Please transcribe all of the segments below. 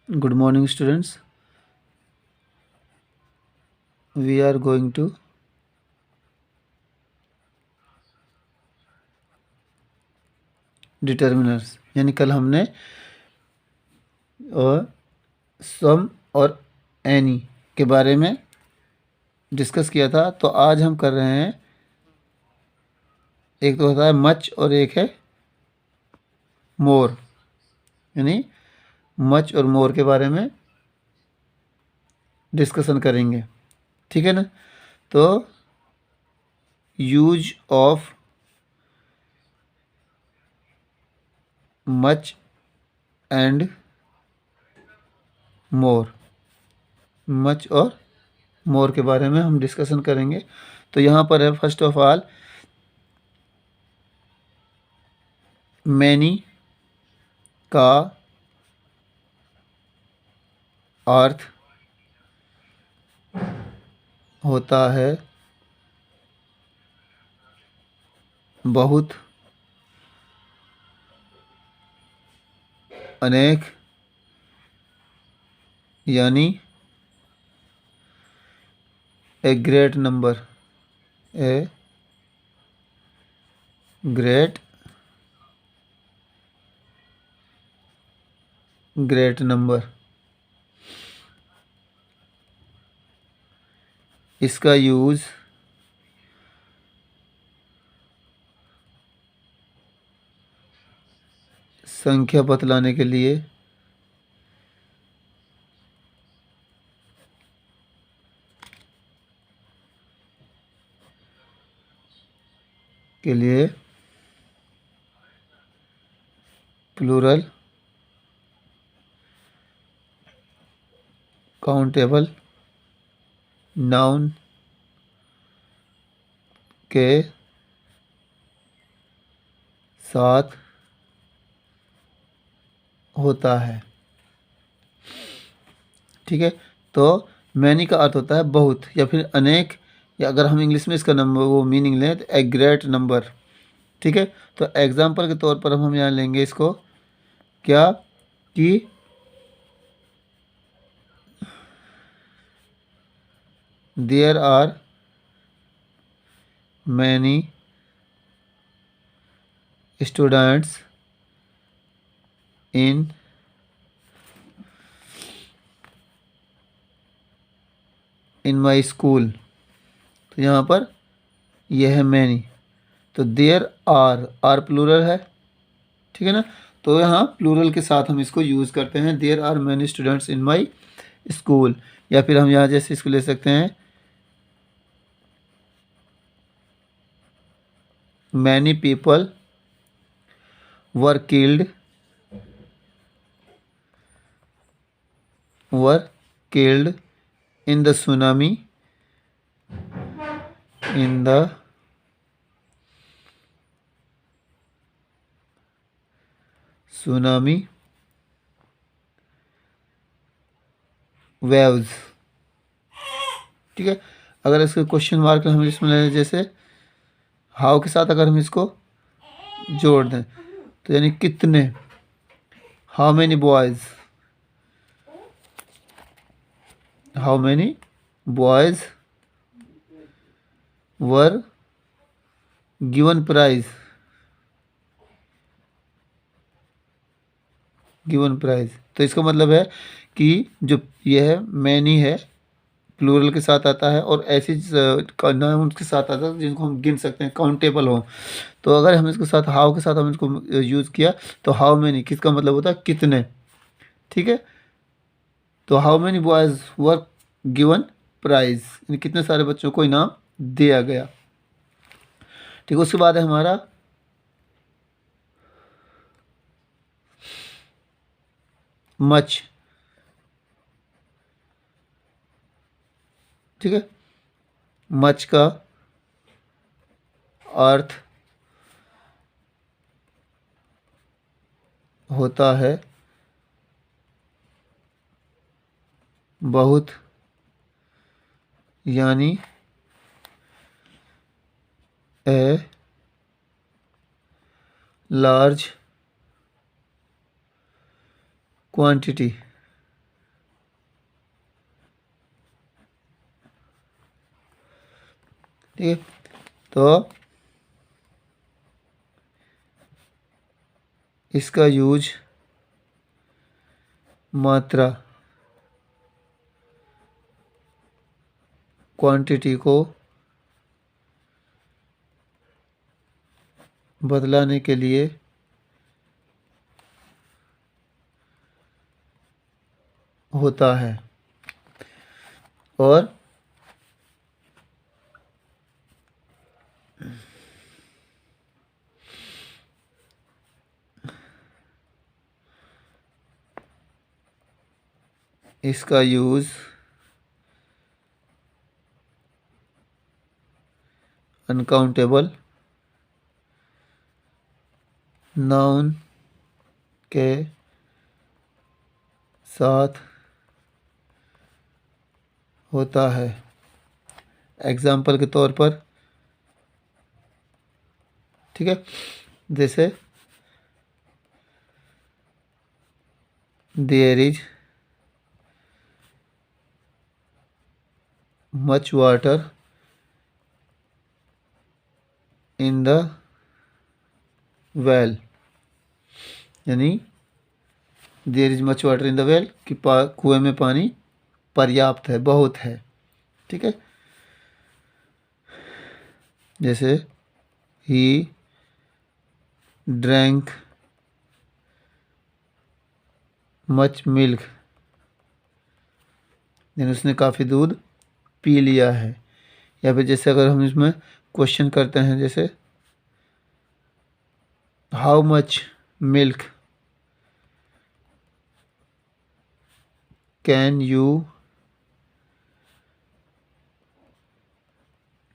Good morning, students. We are going to determiners यानी कल हमने सम और एनी के बारे में डिस्कस किया था। तो आज हम कर रहे हैं, एक तो होता है मच और एक है मोर, यानी मच और मोर के बारे में डिस्कशन करेंगे। ठीक है ना। तो use of much and more, much और मोर के बारे में हम डिस्कशन करेंगे। तो यहाँ पर है फर्स्ट ऑफ ऑल मैनी का अर्थ होता है बहुत, अनेक, यानी a great number, a great number. इसका यूज़ संख्या बतलाने के लिए प्लूरल काउंटेबल नाउन के साथ होता है। ठीक है। तो मैनी का अर्थ होता है बहुत या फिर अनेक, या अगर हम इंग्लिश में इसका नंबर वो मीनिंग लें तो ए ग्रेट नंबर। ठीक है। तो एग्जाम्पल के तौर पर हम यहाँ लेंगे इसको क्या कि there are many students in my school. तो यहाँ पर यह है मैनी, तो देयर आर प्लूरल है। ठीक है ना। तो यहाँ प्लूरल के साथ हम इसको यूज़ करते हैं, there are many students in my school. या फिर हम यहाँ जैसे इसको ले सकते हैं many people were killed in the tsunami waves. ठीक है। अगर इसके क्वेश्चन मार्क हम इसमें ले, जैसे हाउ के साथ अगर हम इसको जोड़ दें तो यानी कितने, how many boys were given prize, तो इसका मतलब है कि जो यह मैनी है प्लूरल के साथ आता है और ऐसी नाउन उसके साथ आता है जिनको हम गिन सकते हैं, काउंटेबल हो। तो अगर हम इसके साथ हाउ के साथ हम इसको यूज़ किया तो हाउ मैनी किसका मतलब होता है कितने। ठीक है। तो how many boys were given prize, कितने सारे बच्चों को इनाम दिया गया। ठीक है। उसके बाद है हमारा मच। ठीक है। मच का अर्थ होता है बहुत, यानी ए लार्ज क्वांटिटी। ठीक है। तो इसका यूज मात्रा, क्वांटिटी को बदलाने के लिए होता है। और इसका यूज़ अनकाउंटेबल नाउन के साथ होता है। एग्जाम्पल के तौर पर, ठीक है, जैसे there is much water in the well, यानी there is much water in the well कि कुएं में पानी पर्याप्त है, बहुत है। ठीक है, जैसे ही ड्रैंक मच मिल्क, यानी उसने काफ़ी दूध पी लिया है। या फिर जैसे अगर हम इसमें क्वेश्चन करते हैं, जैसे how much milk can you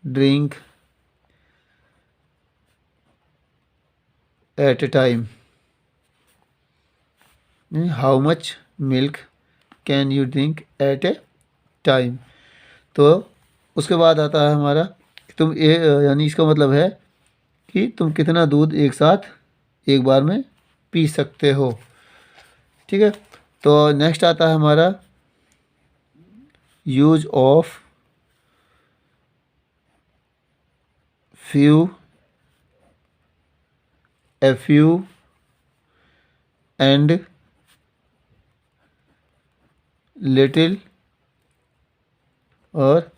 drink eight A time, how much milk can you drink eight A time. तो उसके बाद आता है हमारा कि तुम यानी इसका मतलब है कि तुम कितना दूध एक साथ एक बार में पी सकते हो। ठीक है, तो नेक्स्ट आता है हमारा use of few, a few and little और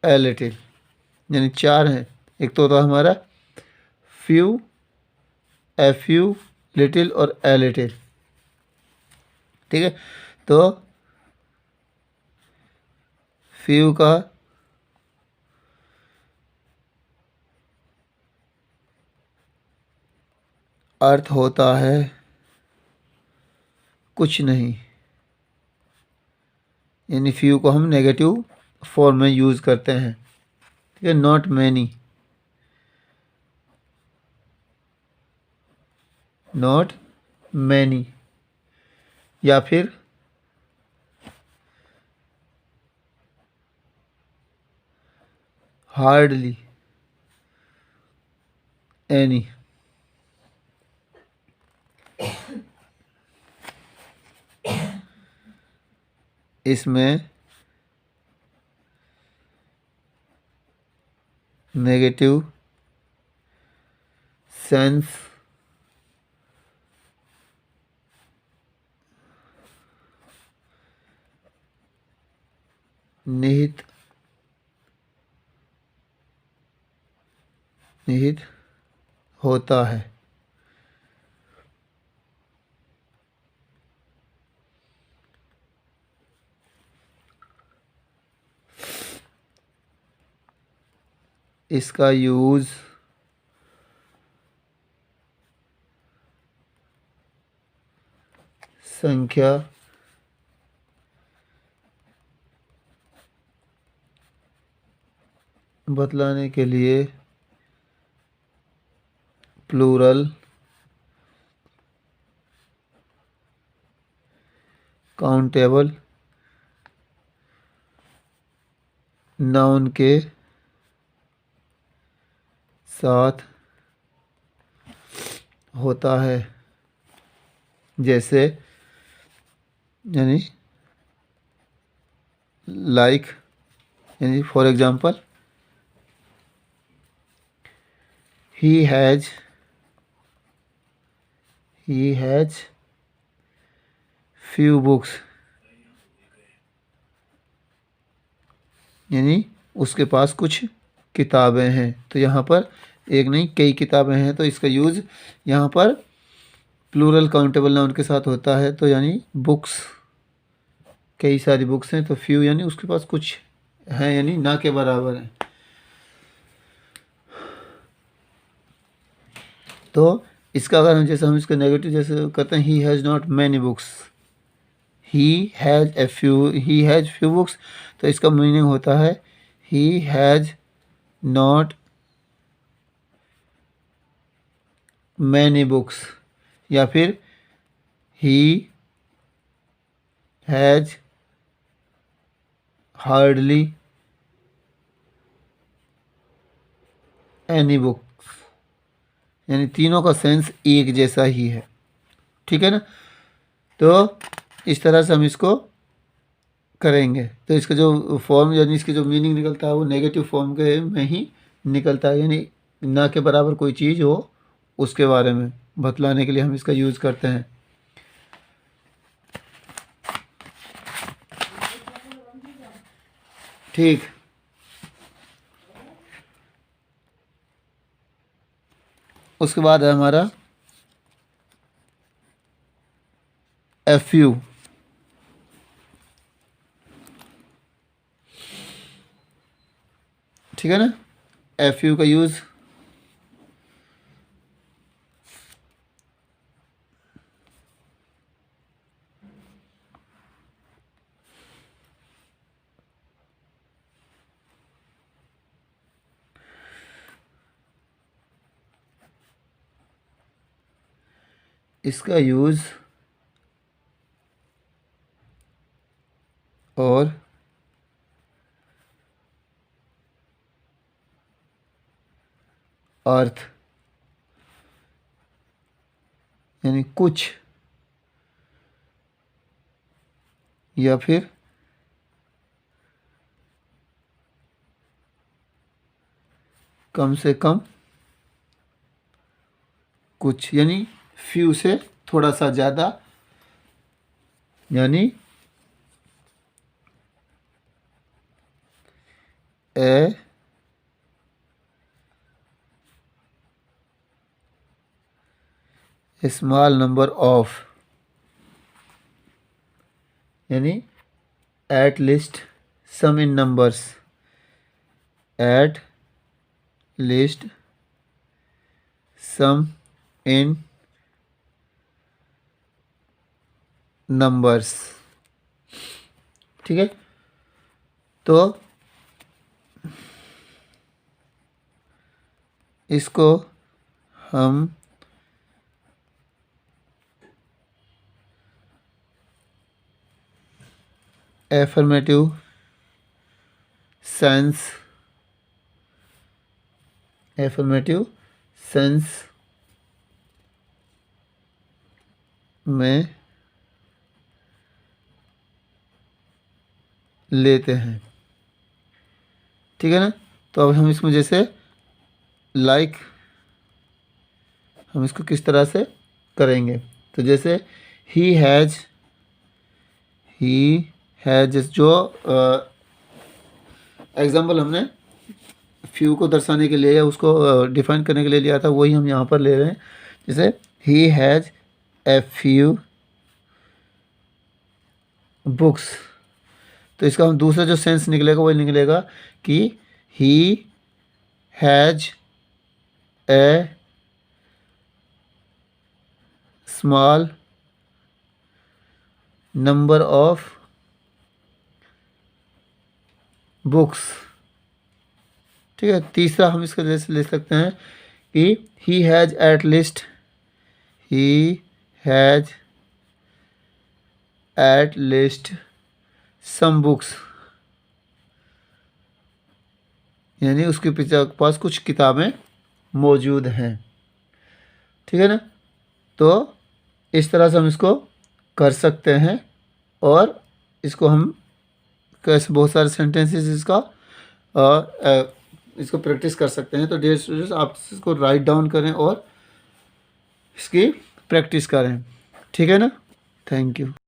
ए लिटिल, यानी चार हैं। एक तो होता है हमारा फ्यू, एफ्यू, लिटिल और ए लिटिल। ठीक है, तो फ्यू का अर्थ होता है कुछ नहीं, यानी फ्यू को हम नेगेटिव फॉर्म में यूज़ करते हैं। ठीक है, नॉट मैनी, नॉट मैनी, या फिर हार्डली एनी। इसमें नेगेटिव सेंस निहित निहित होता है। इसका यूज़ संख्या बतलाने के लिए प्लूरल, काउंटेबल नाउन के साथ होता है। जैसे यानी लाइक यानी for example he has few books, यानी उसके पास कुछ किताबें हैं। तो यहाँ पर एक नहीं कई किताबें हैं, तो इसका यूज़ यहाँ पर प्लूरल काउंटेबल नाउन के साथ होता है। तो यानी बुक्स, कई सारी बुक्स हैं, तो फ्यू यानी उसके पास कुछ हैं, यानी ना के बराबर है। तो इसका अगर हम इसका नेगेटिव जैसे करते हैं, he has not many books, he has few books, तो इसका मीनिंग होता है he has not many books, या फिर he has hardly any books, यानी तीनों का सेंस एक जैसा ही है। ठीक है ना। तो इस तरह से हम इसको करेंगे। तो इसका जो फॉर्म यानी इसकी जो मीनिंग निकलता है वो नेगेटिव फॉर्म के में ही निकलता है, यानी ना के बराबर कोई चीज़ हो उसके बारे में बतलाने के लिए हम इसका यूज़ करते हैं। ठीक। उसके बाद है हमारा FU। ठीक है ना। FU का यूज़ इसका यूज़ और अर्थ यानी कुछ या फिर कम से कम कुछ, यानी फ्यू से थोड़ा सा ज़्यादा, यानी ए स्मॉल नंबर ऑफ, यानी at least some in numbers, at least some in numbers. ठीक है। तो इसको हम एफर्मेटिव सेंस में लेते हैं। ठीक है ना। तो अब हम इसमें जैसे हम इसको किस तरह से करेंगे, तो जैसे ही हैज़ जो एग्जाम्पल हमने फ्यू को दर्शाने के लिए या उसको डिफाइन करने के लिए लिया था, वही हम यहाँ पर ले रहे हैं। जैसे he has a few books, तो इसका हम दूसरा जो सेंस निकलेगा वही निकलेगा कि he has a small number of books. ठीक है। तीसरा हम इसका जैसे ले सकते हैं कि he has at least some books, यानी उसके पास कुछ किताबें मौजूद हैं। ठीक है ना। तो इस तरह से हम इसको कर सकते हैं, और इसको हम कैसे बहुत सारे सेंटेंसेस इसका इसको प्रैक्टिस कर सकते हैं। तो डियर स्टूडेंट्स, आप इसको राइट डाउन करें और इसकी प्रैक्टिस करें, ठीक है ना। Thank you.